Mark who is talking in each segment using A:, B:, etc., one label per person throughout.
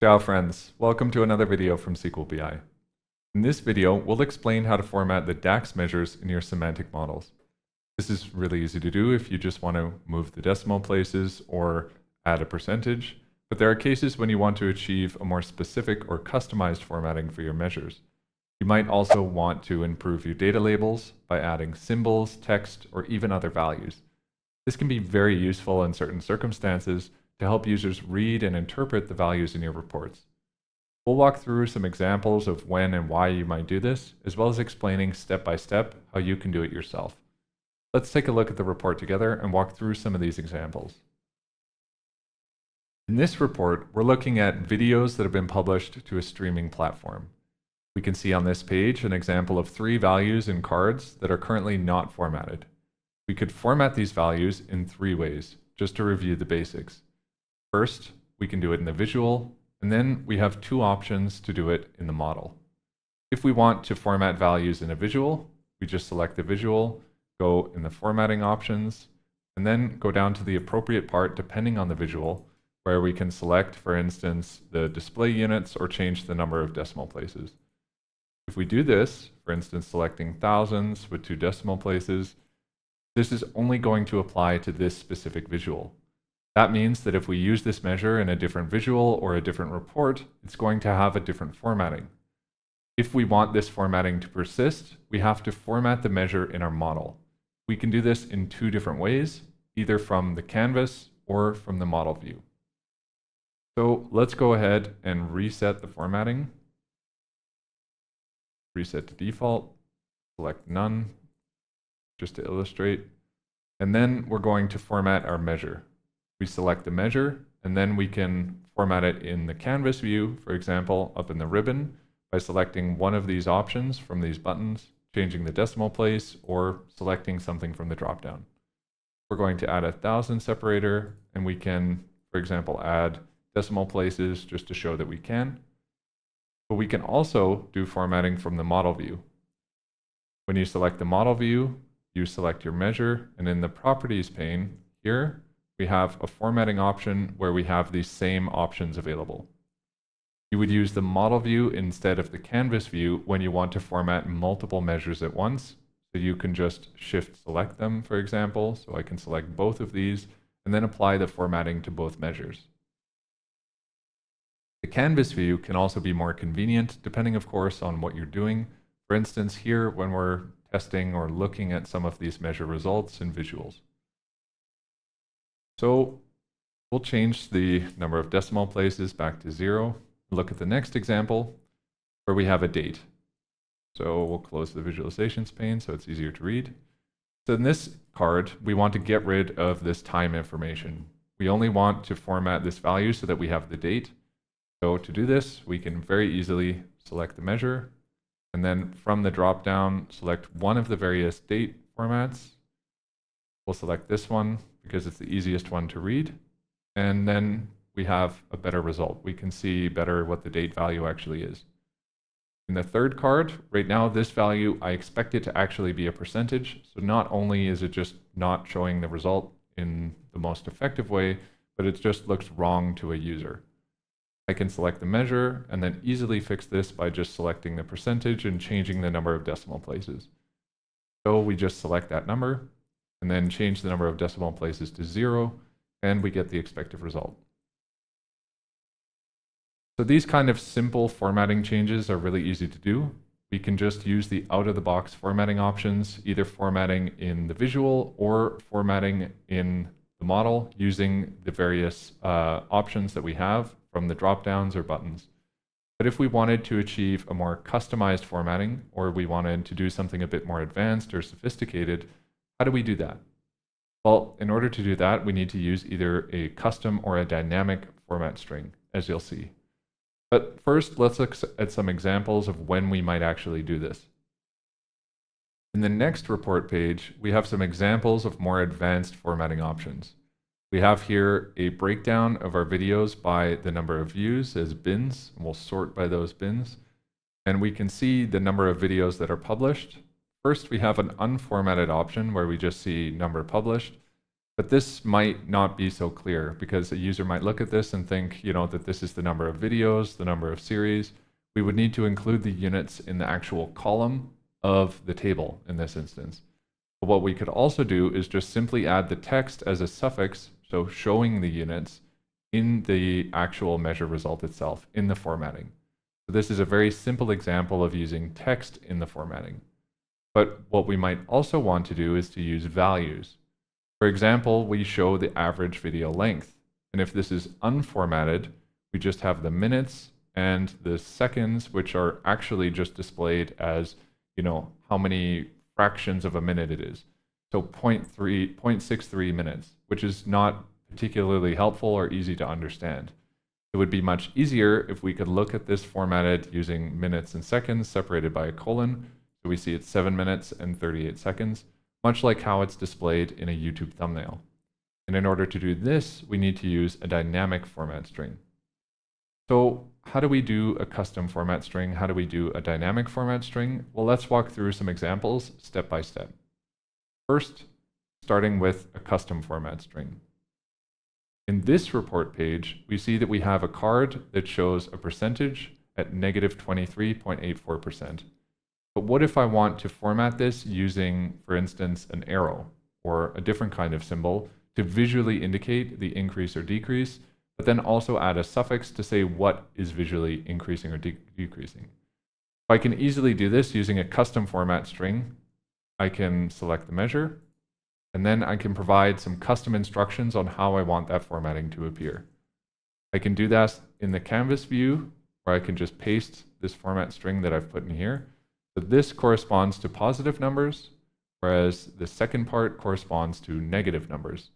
A: Ciao friends, welcome to another video from SQL BI. In this video, we'll explain how to format the DAX measures in your semantic models. This is really easy to do if you just want to move the decimal places or add a percentage, but there are cases when you want to achieve a more specific or customized formatting for your measures. You might also want to improve your data labels by adding symbols, text, or even other values. This can be very useful in certain circumstances to help users read and interpret the values in your reports. We'll walk through some examples of when and why you might do this, as well as explaining step by step how you can do it yourself. Let's take a look at the report together and walk through some of these examples. In this report, we're looking at videos that have been published to a streaming platform. We can see on this page an example of 3 values in cards that are currently not formatted. We could format these values in 3 ways, just to review the basics. First, we can do it in the visual, and then we have 2 options to do it in the model. If we want to format values in a visual, we just select the visual, go in the formatting options, and then go down to the appropriate part depending on the visual, where we can select, for instance, the display units or change the number of decimal places. If we do this, for instance, selecting thousands with 2 decimal places, this is only going to apply to this specific visual. That means that if we use this measure in a different visual or a different report, it's going to have a different formatting. If we want this formatting to persist, we have to format the measure in our model. We can do this in 2 different ways, either from the canvas or from the model view. So let's go ahead and reset the formatting. Reset to default, select none, just to illustrate. And then we're going to format our measure. We select the measure, and then we can format it in the canvas view, for example, up in the ribbon, by selecting one of these options from these buttons, changing the decimal place, or selecting something from the dropdown. We're going to add a 1000 separator, and we can, for example, add decimal places just to show that we can. But we can also do formatting from the model view. When you select the model view, you select your measure, and in the properties pane here, we have a formatting option where we have these same options available. You would use the model view instead of the canvas view when you want to format multiple measures at once. So you can just shift select them, for example. So I can select both of these and then apply the formatting to both measures. The canvas view can also be more convenient, depending of course on what you're doing. For instance, here when we're testing or looking at some of these measure results in visuals. So we'll change the number of decimal places back to 0. Look at the next example where we have a date. So we'll close the visualizations pane so it's easier to read. So in this card, we want to get rid of this time information. We only want to format this value so that we have the date. So to do this, we can very easily select the measure, and then from the drop-down, select one of the various date formats. We'll select this one because it's the easiest one to read, and then we have a better result. We can see better what the date value actually is. In the third card, right now this value, I expect it to actually be a percentage, so not only is it just not showing the result in the most effective way, but it just looks wrong to a user. I can select the measure and then easily fix this by just selecting the percentage and changing the number of decimal places. So we just select that number and then change the number of decimal places to 0, and we get the expected result. So these kind of simple formatting changes are really easy to do. We can just use the out-of-the-box formatting options, either formatting in the visual or formatting in the model using the various options that we have from the drop-downs or buttons. But if we wanted to achieve a more customized formatting, or we wanted to do something a bit more advanced or sophisticated, how do we do that? Well, in order to do that, we need to use either a custom or a dynamic format string, as you'll see. But first, let's look at some examples of when we might actually do this. In the next report page, we have some examples of more advanced formatting options. We have here a breakdown of our videos by the number of views as bins, and we'll sort by those bins. And we can see the number of videos that are published. First, we have an unformatted option where we just see number published. But this might not be so clear because a user might look at this and think, that this is the number of videos, the number of series. We would need to include the units in the actual column of the table in this instance. But what we could also do is just simply add the text as a suffix, so showing the units in the actual measure result itself, in the formatting. So this is a very simple example of using text in the formatting. But what we might also want to do is to use values. For example, we show the average video length. And if this is unformatted, we just have the minutes and the seconds, which are actually just displayed as, how many fractions of a minute it is. So 0.63 minutes, which is not particularly helpful or easy to understand. It would be much easier if we could look at this formatted using minutes and seconds separated by a colon. So we see it's 7 minutes and 38 seconds, much like how it's displayed in a YouTube thumbnail. And in order to do this, we need to use a dynamic format string. So how do we do a custom format string? How do we do a dynamic format string? Well, let's walk through some examples step by step. First, starting with a custom format string. In this report page, we see that we have a card that shows a percentage at negative 23.84%. But what if I want to format this using, for instance, an arrow or a different kind of symbol to visually indicate the increase or decrease, but then also add a suffix to say what is visually increasing or decreasing? I can easily do this using a custom format string. I can select the measure, and then I can provide some custom instructions on how I want that formatting to appear. I can do that in the canvas view, where I can just paste this format string that I've put in here. So this corresponds to positive numbers, whereas the second part corresponds to negative numbers.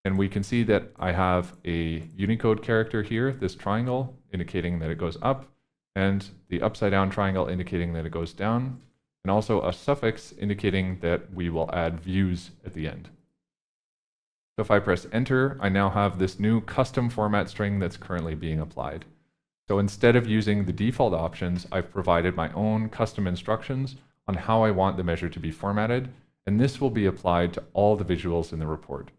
A: And we can see that I have a Unicode character here, this triangle, indicating that it goes up, and the upside down triangle indicating that it goes down, and also a suffix indicating that we will add views at the end. So if I press enter, I now have this new custom format string that's currently being applied. So instead of using the default options, I've provided my own custom instructions on how I want the measure to be formatted, and this will be applied to all the visuals in the report.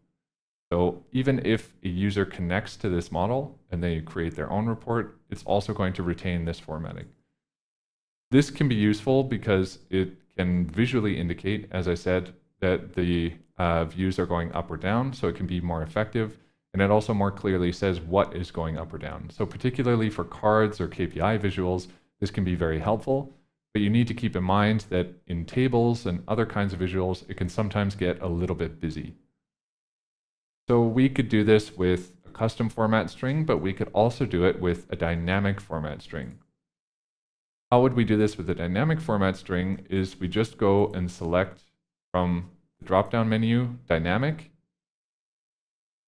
A: So even if a user connects to this model and they create their own report, it's also going to retain this formatting. This can be useful because it can visually indicate, as I said, that the views are going up or down, so it can be more effective. And it also more clearly says what is going up or down. So particularly for cards or KPI visuals, this can be very helpful. But you need to keep in mind that in tables and other kinds of visuals, it can sometimes get a little bit busy. So we could do this with a custom format string, but we could also do it with a dynamic format string. How would we do this with a dynamic format string is we just go and select from the drop-down menu, dynamic,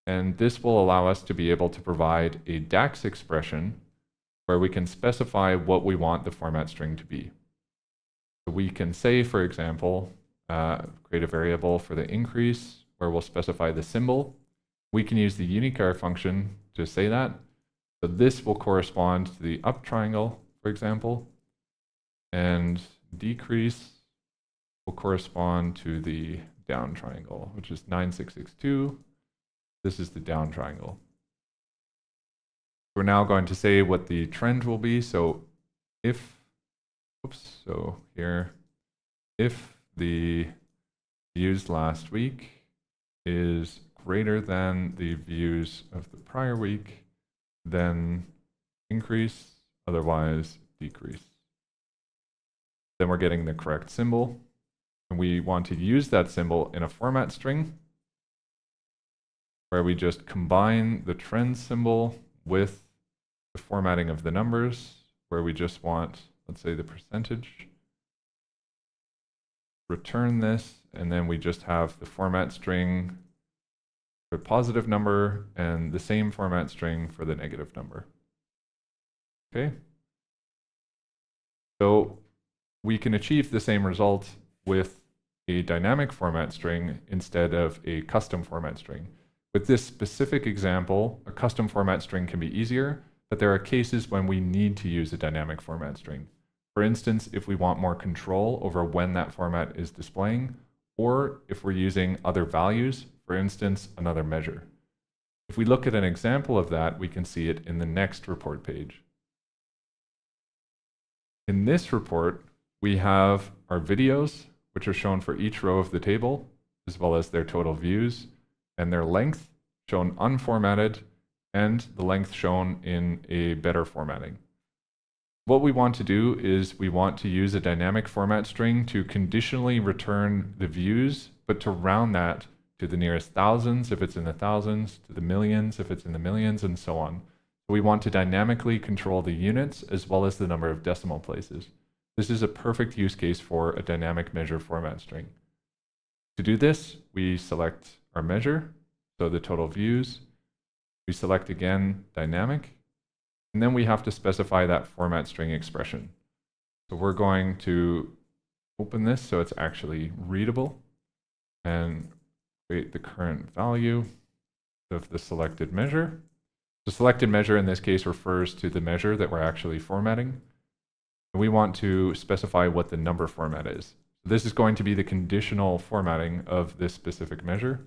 A: and this will allow us to be able to provide a DAX expression where we can specify what we want the format string to be. So we can say, for example, create a variable for the increase where we'll specify the symbol. We can use the unichar function to say that. So this will correspond to the up triangle, for example, and decrease will correspond to the down triangle, which is 9662. This is the down triangle. We're now going to say what the trend will be. So if, if the views last week is greater than the views of the prior week, then increase, otherwise decrease. Then we're getting the correct symbol. And we want to use that symbol in a format string where we just combine the trend symbol with the formatting of the numbers, where we just want, let's say, the percentage. Return this, and then we just have the format string for the positive number and the same format string for the negative number. Okay? So we can achieve the same result with a dynamic format string instead of a custom format string. With this specific example, a custom format string can be easier, but there are cases when we need to use a dynamic format string. For instance, if we want more control over when that format is displaying, or if we're using other values for instance, another measure. If we look at an example of that, we can see it in the next report page. In this report, we have our videos, which are shown for each row of the table, as well as their total views, and their length shown unformatted, and the length shown in a better formatting. What we want to do is we want to use a dynamic format string to conditionally return the views, but to round that to the nearest thousands if it's in the thousands, to the millions if it's in the millions, and so on. So we want to dynamically control the units as well as the number of decimal places. This is a perfect use case for a dynamic measure format string. To do this, we select our measure, so the total views. We select again dynamic, and then we have to specify that format string expression. So we're going to open this so it's actually readable and create the current value of the selected measure. The selected measure in this case refers to the measure that we're actually formatting. And we want to specify what the number format is. So this is going to be the conditional formatting of this specific measure,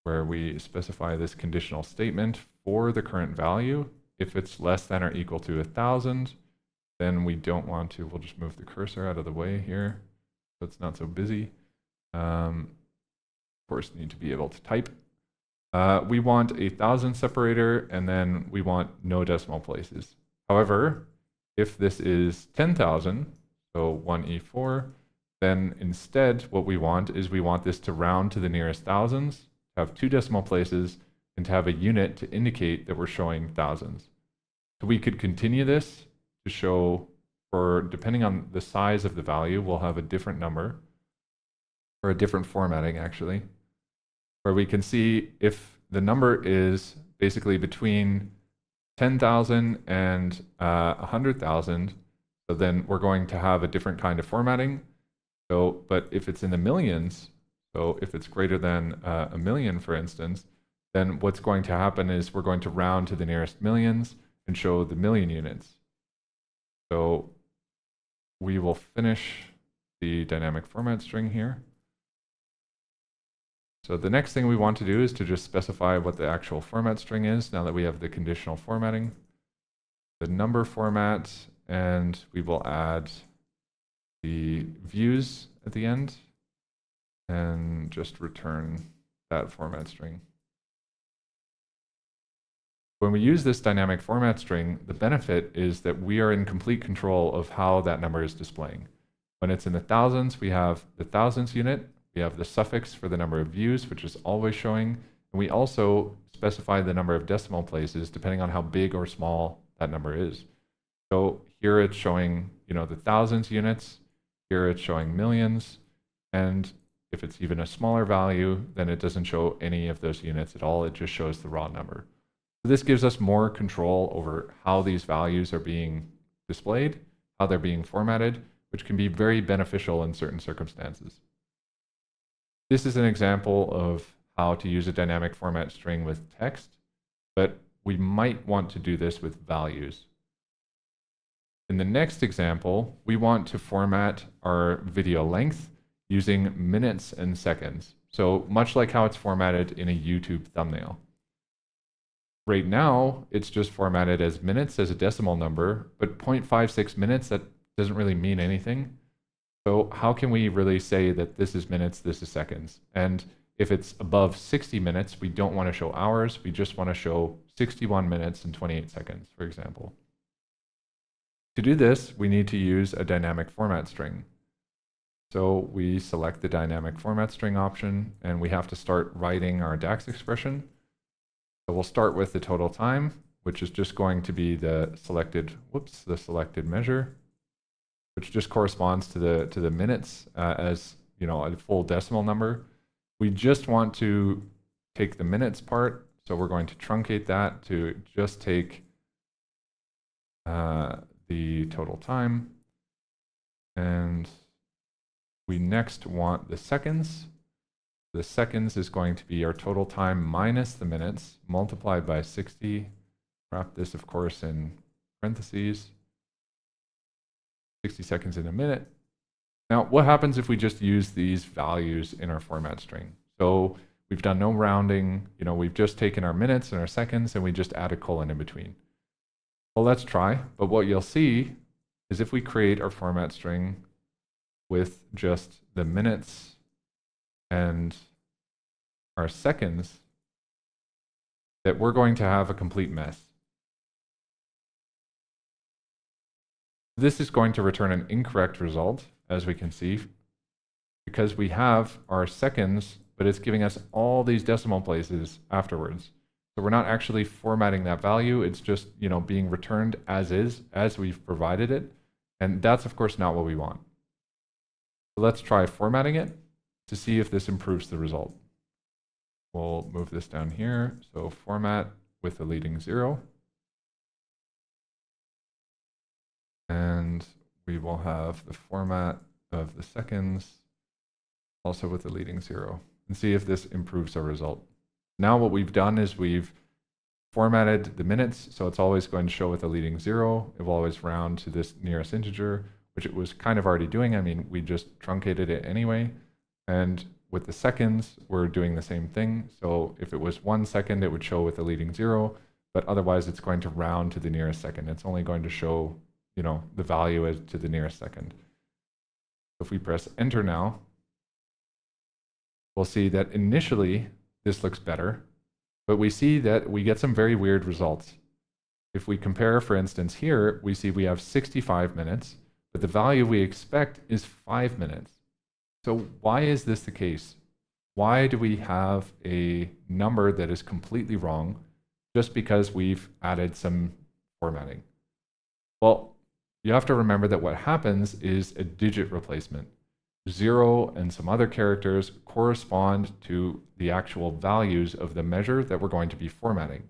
A: where we specify this conditional statement for the current value. If it's less than or equal to 1,000, then we don't want to. We'll just move the cursor out of the way here so it's not so busy. Of course, need to be able to type. We want a 1,000 separator, and then we want no decimal places. However, if this is 10,000, so 1E4, then instead what we want is we want this to round to the nearest thousands, have 2 decimal places, and to have a unit to indicate that we're showing thousands. So we could continue this to show, for depending on the size of the value, we'll have a different number, or a different formatting actually, where we can see if the number is basically between 10,000 and 100,000, so then we're going to have a different kind of formatting. So, but if it's in the millions, so if it's greater than 1 million, for instance, then what's going to happen is we're going to round to the nearest millions and show the million units. So we will finish the dynamic format string here. So the next thing we want to do is to just specify what the actual format string is now that we have the conditional formatting, the number format, and we will add the views at the end and just return that format string. When we use this dynamic format string, the benefit is that we are in complete control of how that number is displaying. When it's in the thousands, we have the thousands unit. We have the suffix for the number of views, which is always showing. And we also specify the number of decimal places depending on how big or small that number is. So here it's showing, the thousands units. Here it's showing millions. And if it's even a smaller value, then it doesn't show any of those units at all. It just shows the raw number. So this gives us more control over how these values are being displayed, how they're being formatted, which can be very beneficial in certain circumstances. This is an example of how to use a dynamic format string with text, but we might want to do this with values. In the next example, we want to format our video length using minutes and seconds. So much like how it's formatted in a YouTube thumbnail. Right now, it's just formatted as minutes as a decimal number, but 0.56 minutes, that doesn't really mean anything. So how can we really say that this is minutes, this is seconds? And if it's above 60 minutes, we don't want to show hours. We just want to show 61 minutes and 28 seconds, for example. To do this, we need to use a dynamic format string. So we select the dynamic format string option, and we have to start writing our DAX expression. So we'll start with the total time, which is just going to be the selected measure, which just corresponds to the minutes as a full decimal number. We just want to take the minutes part, so we're going to truncate that to just take the total time, and we next want the seconds. The seconds is going to be our total time minus the minutes multiplied by 60. Wrap this, of course, in parentheses. 60 seconds in a minute. Now, what happens if we just use these values in our format string? So We've done no rounding. We've just taken our minutes and our seconds and we just add a colon in between. Well, let's try. But what you'll see is if we create our format string with just the minutes and our seconds, that we're going to have a complete mess. This is going to return an incorrect result, as we can see, because we have our seconds, but it's giving us all these decimal places afterwards. So we're not actually formatting that value. It's just, being returned as is, as we've provided it. And that's, of course, not what we want. So let's try formatting it to see if this improves the result. We'll move this down here. So format with a leading 0. And we will have the format of the seconds also with a leading 0 and see if this improves our result. Now what we've done is we've formatted the minutes, so it's always going to show with a leading 0. It will always round to this nearest integer, which it was kind of already doing. I mean, we just truncated it anyway. And with the seconds, we're doing the same thing. So if it was 1 second, it would show with a leading 0, but otherwise it's going to round to the nearest second. It's only going to show, the value as to the nearest second. If we press enter now, we'll see that initially this looks better, but we see that we get some very weird results. If we compare, for instance, here, we see we have 65 minutes, but the value we expect is 5 minutes. So why is this the case? Why do we have a number that is completely wrong just because we've added some formatting? Well, you have to remember that what happens is a digit replacement. 0 and some other characters correspond to the actual values of the measure that we're going to be formatting.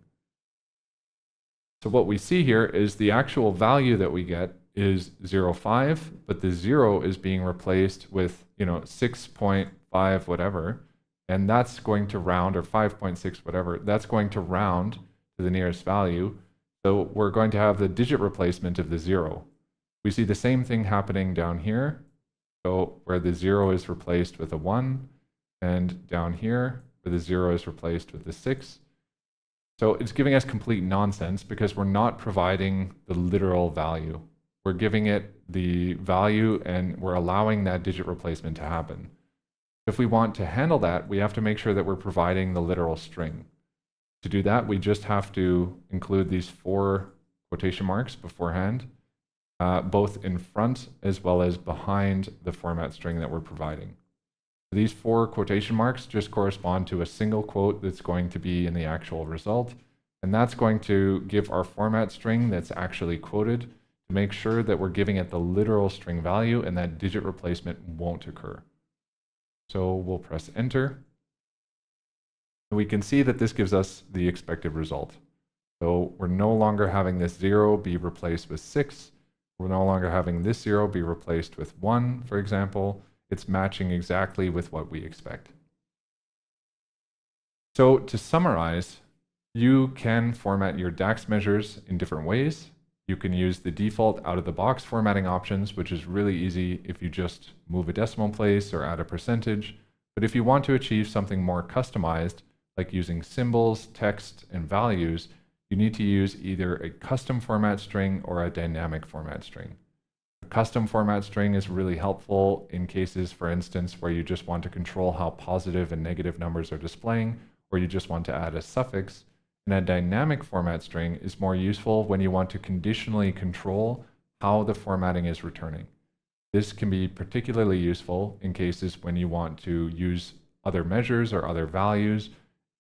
A: So what we see here is the actual value that we get is 0.5, but the 0 is being replaced with 6.5 whatever, and that's going to round, or 5.6 whatever, that's going to round to the nearest value. So we're going to have the digit replacement of the 0. We see the same thing happening down here. So where the 0 is replaced with a 1, and down here where the 0 is replaced with the 6. So it's giving us complete nonsense because we're not providing the literal value. We're giving it the value and we're allowing that digit replacement to happen. If we want to handle that, we have to make sure that we're providing the literal string. To do that, we just have to include these 4 quotation marks beforehand, both in front as well as behind the format string that we're providing. These 4 quotation marks just correspond to a single quote that's going to be in the actual result, and that's going to give our format string that's actually quoted to make sure that we're giving it the literal string value and that digit replacement won't occur. So we'll press enter, and we can see that this gives us the expected result. So we're no longer having this 0 be replaced with 6. We're no longer having this 0 be replaced with 1, for example. It's matching exactly with what we expect. So to summarize, you can format your DAX measures in different ways. You can use the default out-of-the-box formatting options, which is really easy if you just move a decimal place or add a percentage. But if you want to achieve something more customized, like using symbols, text, and values, you need to use either a custom format string or a dynamic format string. A custom format string is really helpful in cases, for instance, where you just want to control how positive and negative numbers are displaying, or you just want to add a suffix. And a dynamic format string is more useful when you want to conditionally control how the formatting is returning. This can be particularly useful in cases when you want to use other measures or other values.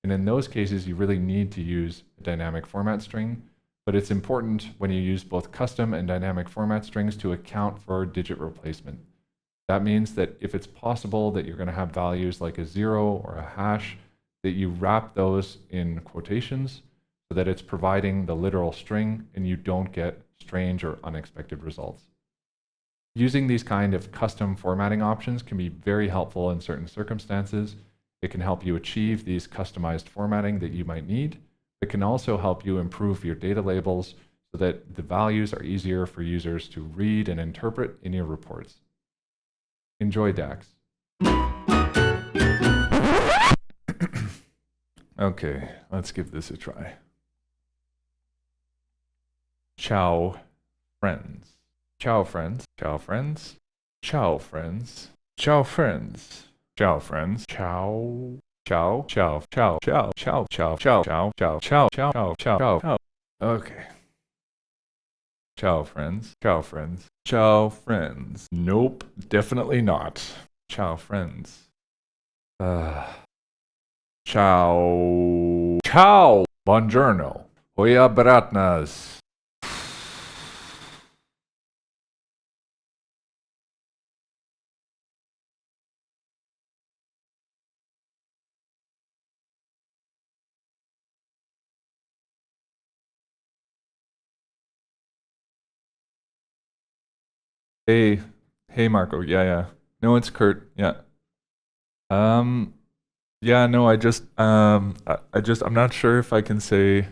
A: And in those cases, you really need to use a dynamic format string, but it's important when you use both custom and dynamic format strings to account for digit replacement. That means that if it's possible that you're going to have values like a 0 or a hash, that you wrap those in quotations so that it's providing the literal string and you don't get strange or unexpected results. Using these kind of custom formatting options can be very helpful in certain circumstances. It can help you achieve these customized formatting that you might need. It can also help you improve your data labels so that the values are easier for users to read and interpret in your reports. Enjoy DAX. Okay, let's give this a try. Ciao, friends. Ciao, friends. Ciao, friends. Ciao, friends. Ciao, friends. Ciao, friends. Ciao. Ciao. Ciao. Ciao. Ciao. Ciao. Ciao. Ciao. Ciao. Ciao. Ciao. Ciao. Ciao. Ciao. Okay. Ciao, friends. Ciao, friends. Ciao, friends. Nope, definitely not. Ciao, friends. Ciao. Ciao. Buongiorno. Hoya bratnas. Hey, hey, Marco. Yeah, yeah. No, it's Kurt. Yeah. Um, yeah, no, I'm not sure if I can say,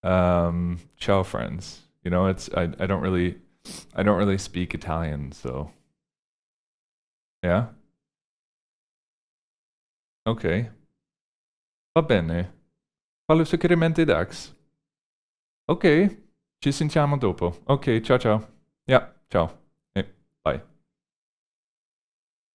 A: ciao, friends. You know, I don't really speak Italian, so yeah. Ok, va bene. Fallo sicuramente Dax. Ok, ci sentiamo dopo. Ok, ciao ciao. Yeah, ciao. Bye.